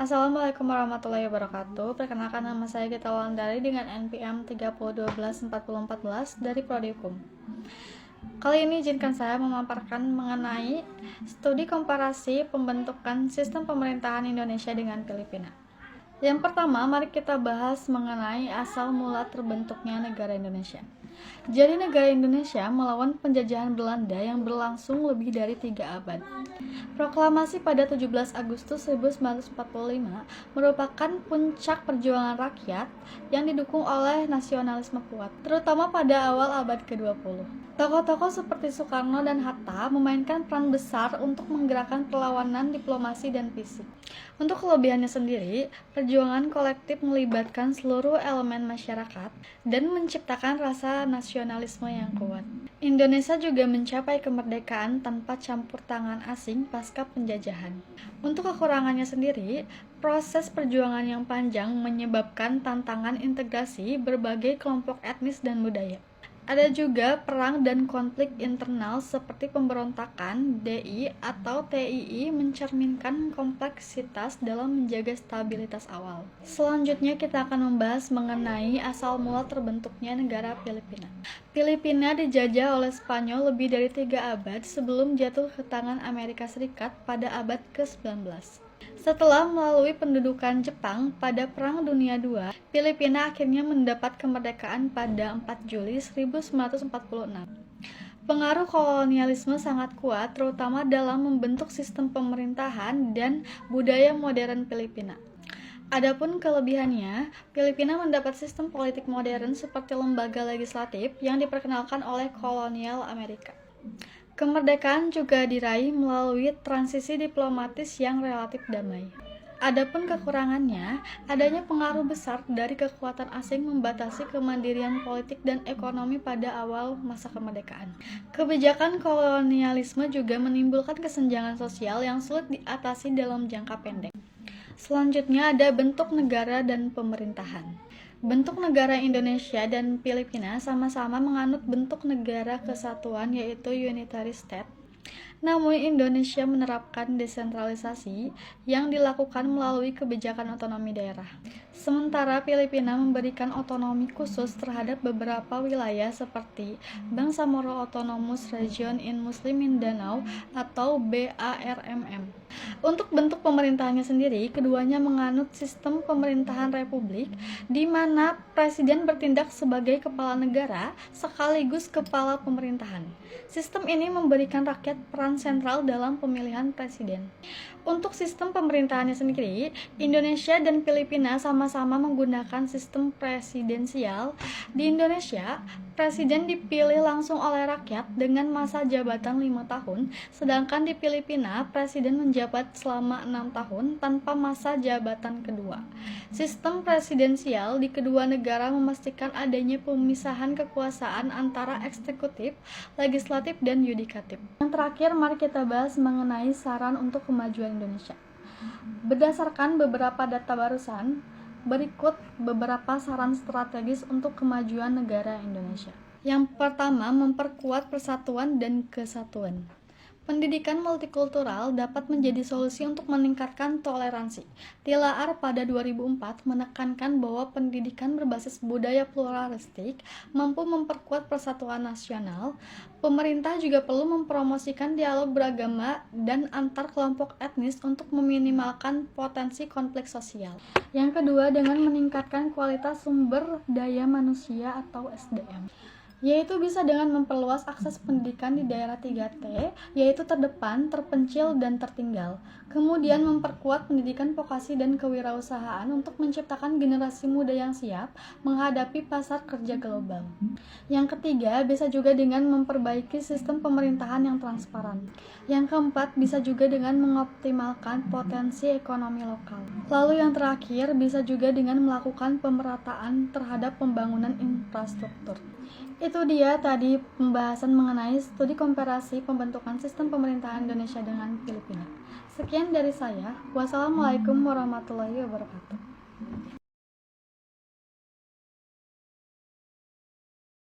Assalamualaikum warahmatullahi wabarakatuh. Perkenalkan, nama saya Gita Wulandari dengan NPM 30124014 dari Prodi Hukum. Kali ini izinkan saya memaparkan mengenai studi komparasi pembentukan sistem pemerintahan Indonesia dengan Filipina. Yang pertama, mari kita bahas mengenai asal mula terbentuknya negara Indonesia. Jadi negara Indonesia melawan penjajahan Belanda yang berlangsung lebih dari 3 abad. Proklamasi pada 17 Agustus 1945 merupakan puncak perjuangan rakyat yang didukung oleh nasionalisme kuat, terutama pada awal abad ke-20. Tokoh-tokoh seperti Soekarno dan Hatta memainkan peran besar untuk menggerakkan perlawanan diplomasi dan fisik. Untuk kelebihannya sendiri, perjuangan kolektif melibatkan seluruh elemen masyarakat dan menciptakan rasa nasionalisme yang kuat. Indonesia juga mencapai kemerdekaan tanpa campur tangan asing pasca penjajahan. Untuk kekurangannya sendiri, proses perjuangan yang panjang menyebabkan tantangan integrasi berbagai kelompok etnis dan budaya. Ada juga perang dan konflik internal seperti pemberontakan, DI atau TII mencerminkan kompleksitas dalam menjaga stabilitas awal. Selanjutnya kita akan membahas mengenai asal mula terbentuknya negara Filipina. Filipina dijajah oleh Spanyol lebih dari 3 abad sebelum jatuh ke tangan Amerika Serikat pada abad ke-19. Setelah melalui pendudukan Jepang pada Perang Dunia II, Filipina akhirnya mendapat kemerdekaan pada 4 Juli 1946. Pengaruh kolonialisme sangat kuat, terutama dalam membentuk sistem pemerintahan dan budaya modern Filipina. Adapun kelebihannya, Filipina mendapat sistem politik modern seperti lembaga legislatif yang diperkenalkan oleh kolonial Amerika. Kemerdekaan juga diraih melalui transisi diplomatis yang relatif damai. Adapun kekurangannya, adanya pengaruh besar dari kekuatan asing membatasi kemandirian politik dan ekonomi pada awal masa kemerdekaan. Kebijakan kolonialisme juga menimbulkan kesenjangan sosial yang sulit diatasi dalam jangka pendek. Selanjutnya ada bentuk negara dan pemerintahan. Bentuk negara Indonesia dan Filipina sama-sama menganut bentuk negara kesatuan yaitu unitary state. Namun Indonesia menerapkan desentralisasi yang dilakukan melalui kebijakan otonomi daerah. Sementara Filipina memberikan otonomi khusus terhadap beberapa wilayah seperti Bangsamoro Autonomous Region in Muslim Mindanao atau BARMM. Untuk bentuk pemerintahannya sendiri, keduanya menganut sistem pemerintahan republik di mana presiden bertindak sebagai kepala negara sekaligus kepala pemerintahan. Sistem ini memberikan rakyat peran sentral dalam pemilihan presiden. Untuk sistem pemerintahannya sendiri, Indonesia dan Filipina sama-sama menggunakan sistem presidensial. Di Indonesia, presiden dipilih langsung oleh rakyat dengan masa jabatan 5 tahun, sedangkan di Filipina, presiden menjabat selama 6 tahun tanpa masa jabatan kedua. Sistem presidensial di kedua negara memastikan adanya pemisahan kekuasaan antara eksekutif, legislatif, dan yudikatif. Yang terakhir, mari kita bahas mengenai saran untuk kemajuan Indonesia. Berdasarkan beberapa data barusan, berikut beberapa saran strategis untuk kemajuan negara Indonesia. Yang pertama, memperkuat persatuan dan kesatuan. Pendidikan multikultural dapat menjadi solusi untuk meningkatkan toleransi. Tilaar pada 2004 menekankan bahwa pendidikan berbasis budaya pluralistik mampu memperkuat persatuan nasional. Pemerintah juga perlu mempromosikan dialog beragama dan antar kelompok etnis untuk meminimalkan potensi konflik sosial. Yang kedua, dengan meningkatkan kualitas sumber daya manusia atau SDM, yaitu bisa dengan memperluas akses pendidikan di daerah 3T, yaitu terdepan, terpencil, dan tertinggal. Kemudian memperkuat pendidikan vokasi dan kewirausahaan untuk menciptakan generasi muda yang siap menghadapi pasar kerja global. Yang ketiga, bisa juga dengan memperbaiki sistem pemerintahan yang transparan. Yang keempat, bisa juga dengan mengoptimalkan potensi ekonomi lokal. Lalu yang terakhir, bisa juga dengan melakukan pemerataan terhadap pembangunan infrastruktur. Itu dia tadi pembahasan mengenai studi komparasi pembentukan sistem pemerintahan Indonesia dengan Filipina. Sekian dari saya. Wassalamualaikum warahmatullahi wabarakatuh.